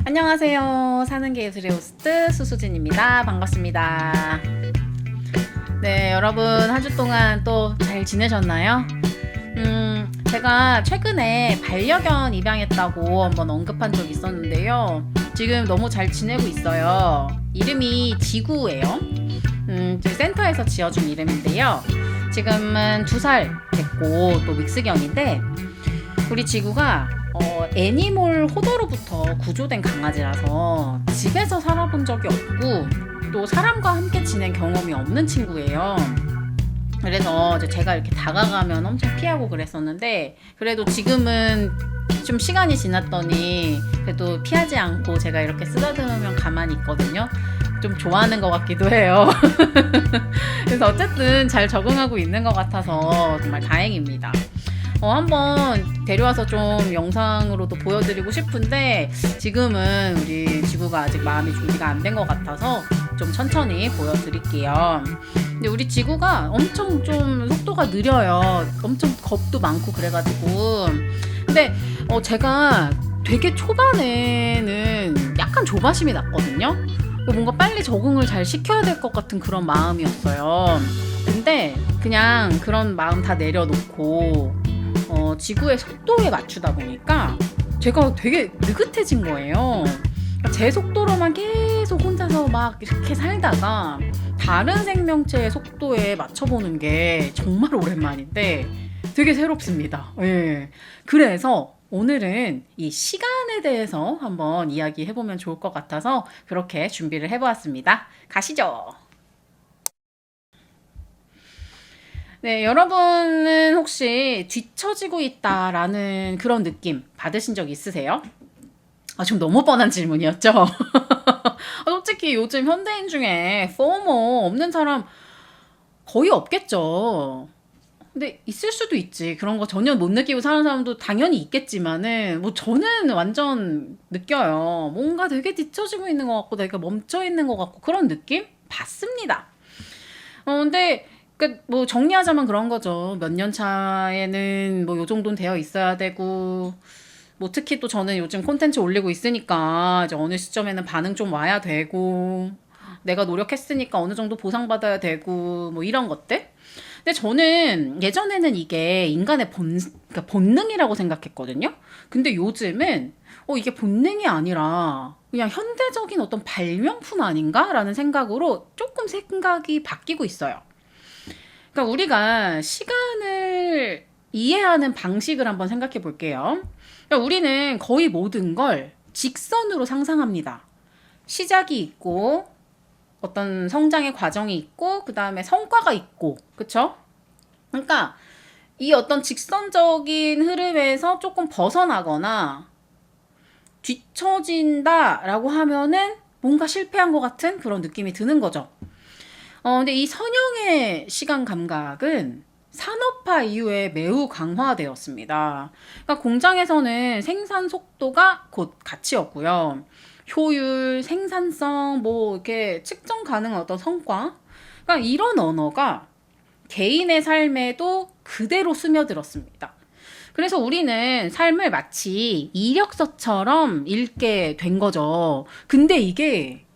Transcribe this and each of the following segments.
안녕하세요. 사는 게 예술의 호스트 수수진입니다. 반갑습니다. 네, 여러분 한 주 동안 또 잘 지내셨나요? 제가 최근에 반려견 입양했다고 한번 언급한 적이 있었는데요. 지금 너무 잘 지내고 있어요. 이름이 지구예요. 저희 센터에서 지어준 이름인데요. 지금은 2살 됐고 또 믹스견인데 우리 지구가 애니몰 호더로부터 구조된 강아지라서 집에서 살아본 적이 없고 또 사람과 함께 지낸 경험이 없는 친구예요. 그래서 이제 제가 이렇게 다가가면 엄청 피하고 그랬었는데 그래도 지금은 좀 시간이 지났더니 그래도 피하지 않고 제가 이렇게 쓰다듬으면 가만히 있거든요. 좀 좋아하는 것 같기도 해요. 그래서 어쨌든 잘 적응하고 있는 것 같아서 정말 다행입니다. 한번 데려와서 좀 영상으로도 보여드리고 싶은데 지금은 우리 지구가 아직 마음이 준비가 안 된 것 같아서 좀 천천히 보여드릴게요. 근데 우리 지구가 엄청 좀 속도가 느려요. 엄청 겁도 많고 그래가지고 근데 제가 되게 초반에는 약간 조바심이 났거든요. 뭔가 빨리 적응을 잘 시켜야 될 것 같은 그런 마음이었어요. 근데 그냥 그런 마음 다 내려놓고 지구의 속도에 맞추다 보니까 제가 되게 느긋해진 거예요. 제 속도로만 계속 혼자서 막 이렇게 살다가 다른 생명체의 속도에 맞춰보는 게 정말 오랜만인데 되게 새롭습니다. 예. 그래서 오늘은 이 시간에 대해서 한번 이야기해보면 좋을 것 같아서 그렇게 준비를 해보았습니다. 가시죠. 네, 여러분은 혹시 뒤처지고 있다라는 그런 느낌 받으신 적 있으세요? 지금 너무 뻔한 질문이었죠? 솔직히 요즘 현대인 중에 포모 없는 사람 거의 없겠죠. 근데 있을 수도 있지. 그런 거 전혀 못 느끼고 사는 사람도 당연히 있겠지만은, 뭐 저는 완전 느껴요. 뭔가 되게 뒤처지고 있는 것 같고, 되게 멈춰 있는 것 같고, 그런 느낌? 받습니다. 근데, 뭐 정리하자면 그런 거죠. 몇 년 차에는 뭐 요 정도는 되어 있어야 되고, 뭐 특히 또 저는 요즘 콘텐츠 올리고 있으니까 이제 어느 시점에는 반응 좀 와야 되고 내가 노력했으니까 어느 정도 보상받아야 되고 뭐 이런 것들. 근데 저는 예전에는 이게 인간의 그러니까 본능이라고 생각했거든요. 근데 요즘은 이게 본능이 아니라 그냥 현대적인 어떤 발명품 아닌가라는 생각으로 조금 생각이 바뀌고 있어요. 그러니까 우리가 시간을 이해하는 방식을 한번 생각해 볼게요. 그러니까 우리는 거의 모든 걸 직선으로 상상합니다. 시작이 있고 어떤 성장의 과정이 있고 그 다음에 성과가 있고 그쵸? 그러니까 이 어떤 직선적인 흐름에서 조금 벗어나거나 뒤처진다라고 하면은 뭔가 실패한 것 같은 그런 느낌이 드는 거죠. 근데 이 선형의 시간 감각은 산업화 이후에 매우 강화되었습니다. 그러니까 공장에서는 생산 속도가 곧 가치였고요. 효율, 생산성, 뭐 이렇게 측정 가능한 어떤 성과. 그러니까 이런 언어가 개인의 삶에도 그대로 스며들었습니다. 그래서 우리는 삶을 마치 이력서처럼 읽게 된 거죠. 근데 이게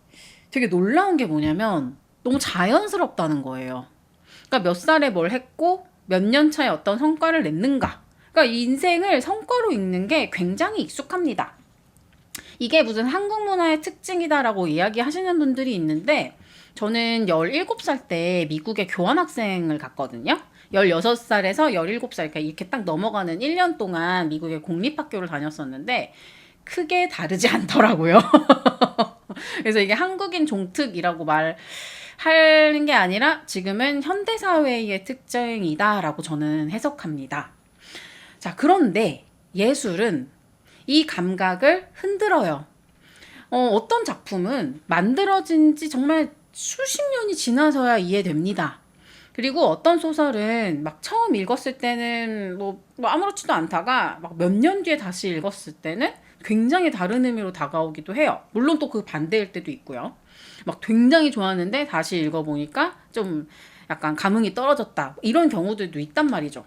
되게 놀라운 게 뭐냐면 너무 자연스럽다는 거예요. 그러니까 몇 살에 뭘 했고 몇 년 차에 어떤 성과를 냈는가. 그러니까 인생을 성과로 읽는 게 굉장히 익숙합니다. 이게 무슨 한국 문화의 특징이다라고 이야기하시는 분들이 있는데 저는 17살 때 미국에 교환학생을 갔거든요. 16살에서 17살 이렇게 딱 넘어가는 1년 동안 미국의 공립학교를 다녔었는데 크게 다르지 않더라고요. 그래서 이게 한국인 종특이라고 하는 게 아니라 지금은 현대사회의 특징이다라고 저는 해석합니다. 자, 그런데 예술은 이 감각을 흔들어요. 어떤 작품은 만들어진 지 정말 수십 년이 지나서야 이해됩니다. 그리고 어떤 소설은 막 처음 읽었을 때는 뭐 아무렇지도 않다가 막 몇 년 뒤에 다시 읽었을 때는 굉장히 다른 의미로 다가오기도 해요. 물론 또 그 반대일 때도 있고요. 막 굉장히 좋았는데 다시 읽어보니까 좀 약간 감흥이 떨어졌다. 이런 경우들도 있단 말이죠.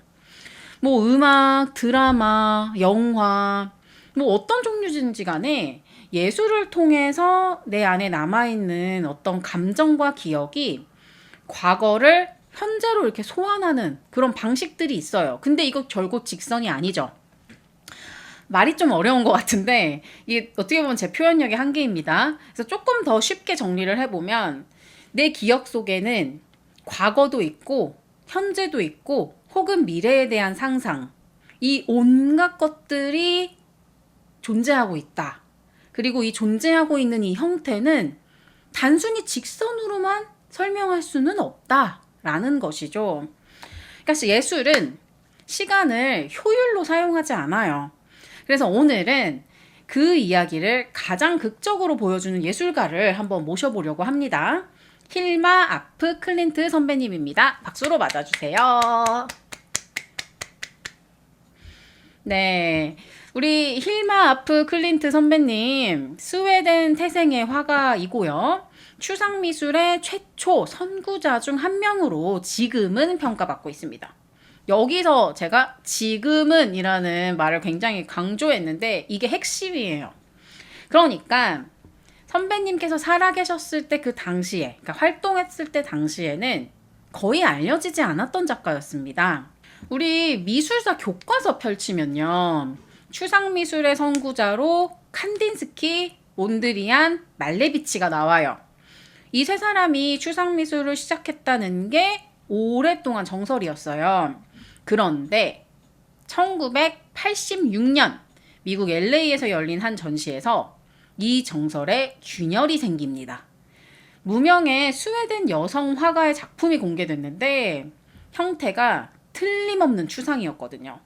뭐 음악, 드라마, 영화, 뭐 어떤 종류든지 간에 예술을 통해서 내 안에 남아있는 어떤 감정과 기억이 과거를 현재로 이렇게 소환하는 그런 방식들이 있어요. 근데 이거 결국 직선이 아니죠. 말이 좀 어려운 것 같은데 이게 어떻게 보면 제 표현력의 한계입니다. 그래서 조금 더 쉽게 정리를 해보면 내 기억 속에는 과거도 있고 현재도 있고 혹은 미래에 대한 상상, 이 온갖 것들이 존재하고 있다. 그리고 이 존재하고 있는 이 형태는 단순히 직선으로만 설명할 수는 없다라는 것이죠. 그러니까 예술은 시간을 효율로 사용하지 않아요. 그래서 오늘은 그 이야기를 가장 극적으로 보여주는 예술가를 한번 모셔보려고 합니다. 힐마 아프 클린트 선배님입니다. 박수로 맞아주세요. 네, 우리 힐마 아프 클린트 선배님, 스웨덴 태생의 화가이고요. 추상미술의 최초 선구자 중 한 명으로 지금은 평가받고 있습니다. 여기서 제가 지금은 이라는 말을 굉장히 강조했는데 이게 핵심이에요. 그러니까 선배님께서 살아계셨을 때 그 당시에, 그러니까 활동했을 때 당시에는 거의 알려지지 않았던 작가였습니다. 우리 미술사 교과서 펼치면요. 추상미술의 선구자로 칸딘스키, 몬드리안, 말레비치가 나와요. 이 세 사람이 추상미술을 시작했다는 게 오랫동안 정설이었어요. 그런데 1986년 미국 LA에서 열린 한 전시에서 이 정설에 균열이 생깁니다. 무명의 스웨덴 여성 화가의 작품이 공개됐는데 형태가 틀림없는 추상이었거든요.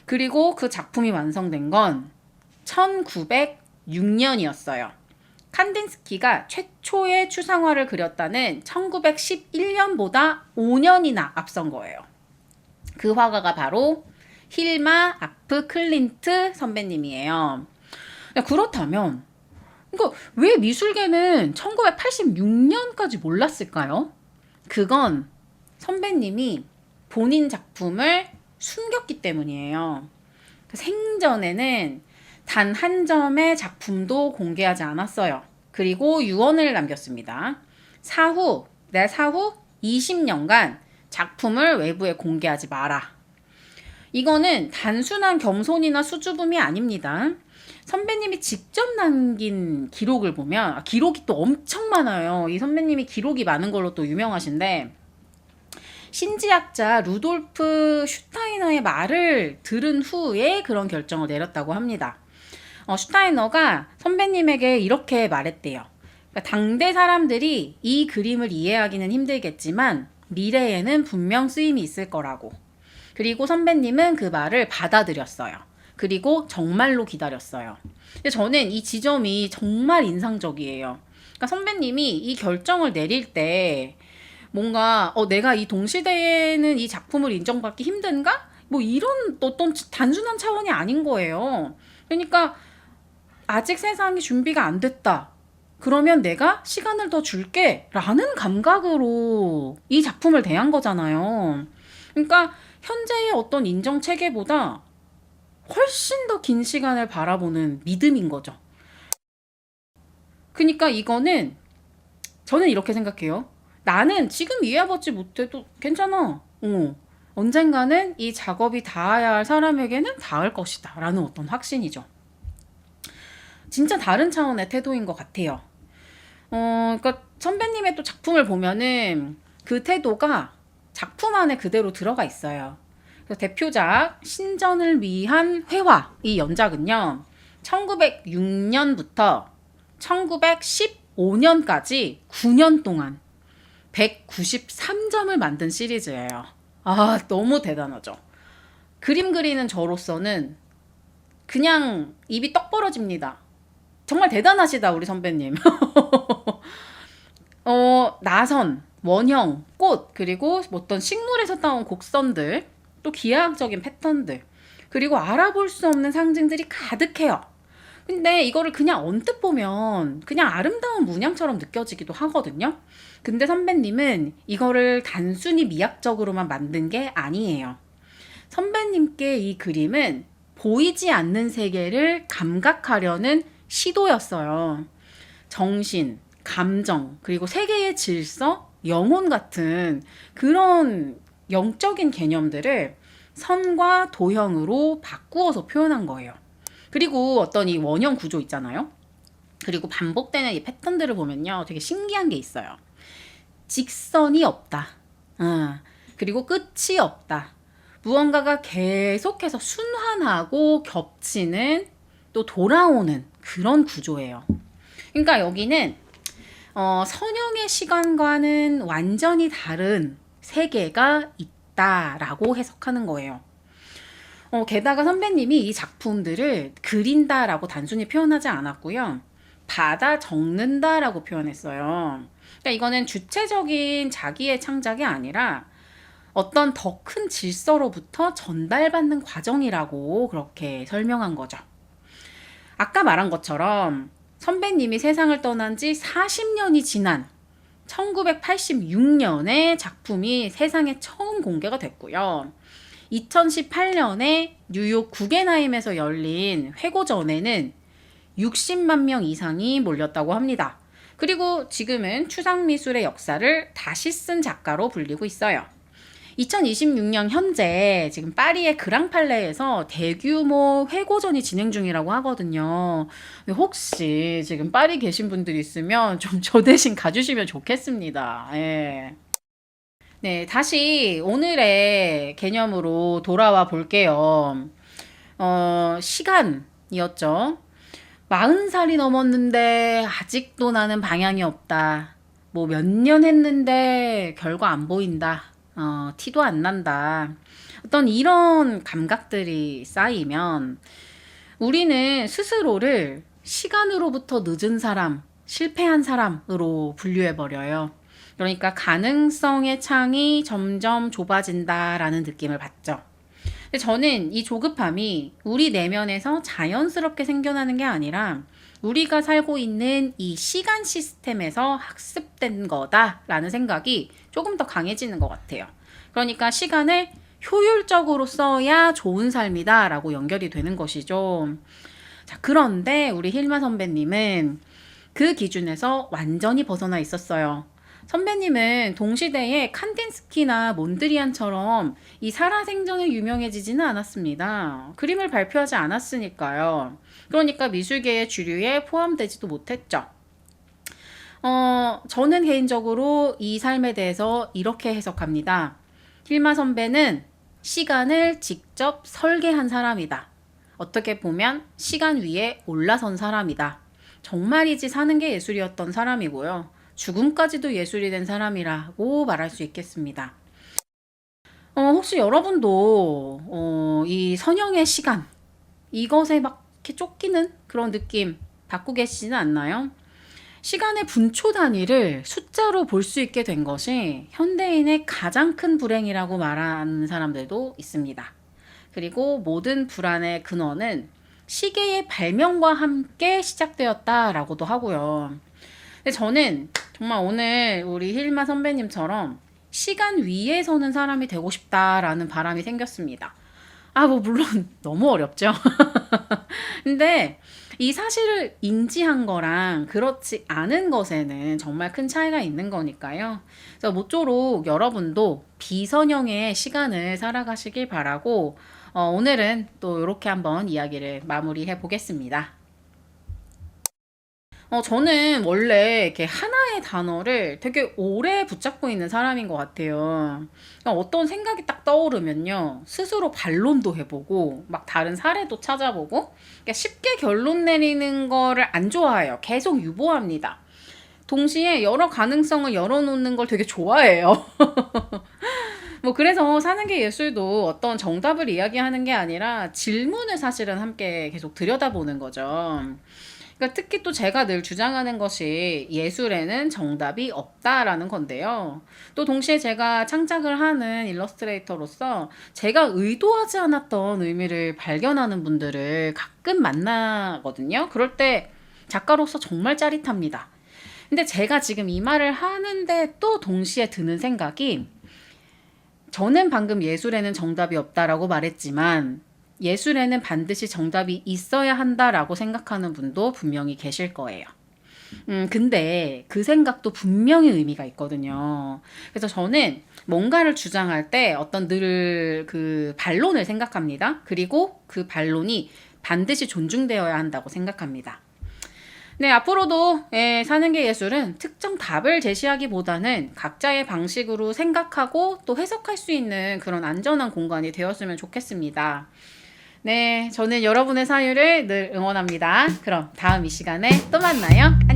그리고 그 작품이 완성된 건 1906년이었어요. 칸딘스키가 최초의 추상화를 그렸다는 1911년보다 5년이나 앞선 거예요. 그 화가가 바로 힐마 아프 클린트 선배님이에요. 그렇다면 그러니까 왜 미술계는 1986년까지 몰랐을까요? 그건 선배님이 본인 작품을 숨겼기 때문이에요. 생전에는 단 한 점의 작품도 공개하지 않았어요. 그리고 유언을 남겼습니다. 사후 20년간 작품을 외부에 공개하지 마라. 이거는 단순한 겸손이나 수줍음이 아닙니다. 선배님이 직접 남긴 기록을 보면 기록이 또 엄청 많아요. 이 선배님이 기록이 많은 걸로 또 유명하신데 신지학자 루돌프 슈타이너의 말을 들은 후에 그런 결정을 내렸다고 합니다. 슈타이너가 선배님에게 이렇게 말했대요. 그러니까 당대 사람들이 이 그림을 이해하기는 힘들겠지만 미래에는 분명 쓰임이 있을 거라고. 그리고 선배님은 그 말을 받아들였어요. 그리고 정말로 기다렸어요. 근데 저는 이 지점이 정말 인상적이에요. 그러니까 선배님이 이 결정을 내릴 때 뭔가 내가 이 동시대에는 이 작품을 인정받기 힘든가? 뭐 이런 어떤 단순한 차원이 아닌 거예요. 그러니까 아직 세상이 준비가 안 됐다. 그러면 내가 시간을 더 줄게 라는 감각으로 이 작품을 대한 거잖아요. 그러니까 현재의 어떤 인정 체계보다 훨씬 더 긴 시간을 바라보는 믿음인 거죠. 그러니까 이거는 저는 이렇게 생각해요. 나는 지금 이해받지 못해도 괜찮아. 언젠가는 이 작업이 닿아야 할 사람에게는 닿을 것이다 라는 어떤 확신이죠. 진짜 다른 차원의 태도인 것 같아요. 그러니까 선배님의 또 작품을 보면은 그 태도가 작품 안에 그대로 들어가 있어요. 그래서 대표작 신전을 위한 회화 이 연작은요. 1906년부터 1915년까지 9년 동안 193점을 만든 시리즈예요. 너무 대단하죠. 그림 그리는 저로서는 그냥 입이 떡 벌어집니다. 정말 대단하시다 우리 선배님. 나선, 원형, 꽃, 그리고 어떤 식물에서 따온 곡선들, 또 기하학적인 패턴들, 그리고 알아볼 수 없는 상징들이 가득해요. 근데 이거를 그냥 언뜻 보면 그냥 아름다운 문양처럼 느껴지기도 하거든요. 근데 선배님은 이거를 단순히 미학적으로만 만든 게 아니에요. 선배님께 이 그림은 보이지 않는 세계를 감각하려는 시도였어요. 정신, 감정, 그리고 세계의 질서, 영혼 같은 그런 영적인 개념들을 선과 도형으로 바꾸어서 표현한 거예요. 그리고 어떤 이 원형 구조 있잖아요. 그리고 반복되는 이 패턴들을 보면요. 되게 신기한 게 있어요. 직선이 없다. 그리고 끝이 없다. 무언가가 계속해서 순환하고 겹치는 또 돌아오는 그런 구조예요. 그러니까 여기는 선형의 시간과는 완전히 다른 세계가 있다라고 해석하는 거예요. 게다가 선배님이 이 작품들을 그린다라고 단순히 표현하지 않았고요. 받아 적는다라고 표현했어요. 그러니까 이거는 주체적인 자기의 창작이 아니라 어떤 더 큰 질서로부터 전달받는 과정이라고 그렇게 설명한 거죠. 아까 말한 것처럼 선배님이 세상을 떠난 지 40년이 지난 1986년에 작품이 세상에 처음 공개가 됐고요. 2018년에 뉴욕 구겐하임에서 열린 회고전에는 60만 명 이상이 몰렸다고 합니다. 그리고 지금은 추상미술의 역사를 다시 쓴 작가로 불리고 있어요. 2026년 현재 지금 파리의 그랑팔레에서 대규모 회고전이 진행 중이라고 하거든요. 혹시 지금 파리 계신 분들 있으면 좀 저 대신 가주시면 좋겠습니다. 예. 네, 다시 오늘의 개념으로 돌아와 볼게요. 시간이었죠. 40살이 넘었는데 아직도 나는 방향이 없다. 뭐 몇 년 했는데 결과 안 보인다. 티도 안 난다. 어떤 이런 감각들이 쌓이면 우리는 스스로를 시간으로부터 늦은 사람, 실패한 사람으로 분류해버려요. 그러니까 가능성의 창이 점점 좁아진다라는 느낌을 받죠. 근데 저는 이 조급함이 우리 내면에서 자연스럽게 생겨나는 게 아니라 우리가 살고 있는 이 시간 시스템에서 학습된 거다라는 생각이 조금 더 강해지는 것 같아요. 그러니까 시간을 효율적으로 써야 좋은 삶이다라고 연결이 되는 것이죠. 자, 그런데 우리 힐마 선배님은 그 기준에서 완전히 벗어나 있었어요. 선배님은 동시대에 칸딘스키나 몬드리안처럼 이 살아생전에 유명해지지는 않았습니다. 그림을 발표하지 않았으니까요. 그러니까 미술계의 주류에 포함되지도 못했죠. 저는 개인적으로 이 삶에 대해서 이렇게 해석합니다. 힐마 선배는 시간을 직접 설계한 사람이다. 어떻게 보면 시간 위에 올라선 사람이다. 정말이지 사는 게 예술이었던 사람이고요. 죽음까지도 예술이 된 사람이라고 말할 수 있겠습니다. 혹시 여러분도 이 선형의 시간, 이것에 막 이렇게 쫓기는 그런 느낌 받고 계시지는 않나요? 시간의 분초 단위를 숫자로 볼 수 있게 된 것이 현대인의 가장 큰 불행이라고 말하는 사람들도 있습니다. 그리고 모든 불안의 근원은 시계의 발명과 함께 시작되었다라고도 하고요. 근데 저는 정말 오늘 우리 힐마 선배님처럼 시간 위에 서는 사람이 되고 싶다라는 바람이 생겼습니다. 뭐 물론 너무 어렵죠. 근데 이 사실을 인지한 거랑 그렇지 않은 것에는 정말 큰 차이가 있는 거니까요. 그래서 모쪼록 여러분도 비선형의 시간을 살아가시길 바라고 오늘은 또 이렇게 한번 이야기를 마무리해 보겠습니다. 저는 원래 이렇게 하나의 단어를 되게 오래 붙잡고 있는 사람인 것 같아요. 그러니까 어떤 생각이 딱 떠오르면요. 스스로 반론도 해보고, 막 다른 사례도 찾아보고, 그러니까 쉽게 결론 내리는 거를 안 좋아해요. 계속 유보합니다. 동시에 여러 가능성을 열어놓는 걸 되게 좋아해요. 뭐 그래서 사는 게 예술도 어떤 정답을 이야기하는 게 아니라 질문을 사실은 함께 계속 들여다보는 거죠. 그러니까 특히 또 제가 늘 주장하는 것이 예술에는 정답이 없다라는 건데요. 또 동시에 제가 창작을 하는 일러스트레이터로서 제가 의도하지 않았던 의미를 발견하는 분들을 가끔 만나거든요. 그럴 때 작가로서 정말 짜릿합니다. 근데 제가 지금 이 말을 하는데 또 동시에 드는 생각이 저는 방금 예술에는 정답이 없다라고 말했지만 예술에는 반드시 정답이 있어야 한다라고 생각하는 분도 분명히 계실 거예요. 근데 그 생각도 분명히 의미가 있거든요. 그래서 저는 뭔가를 주장할 때 어떤 늘 그 반론을 생각합니다. 그리고 그 반론이 반드시 존중되어야 한다고 생각합니다. 네, 앞으로도 사는 게 예술은 특정 답을 제시하기보다는 각자의 방식으로 생각하고 또 해석할 수 있는 그런 안전한 공간이 되었으면 좋겠습니다. 네, 저는 여러분의 사유를 늘 응원합니다. 그럼 다음 이 시간에 또 만나요. 안녕.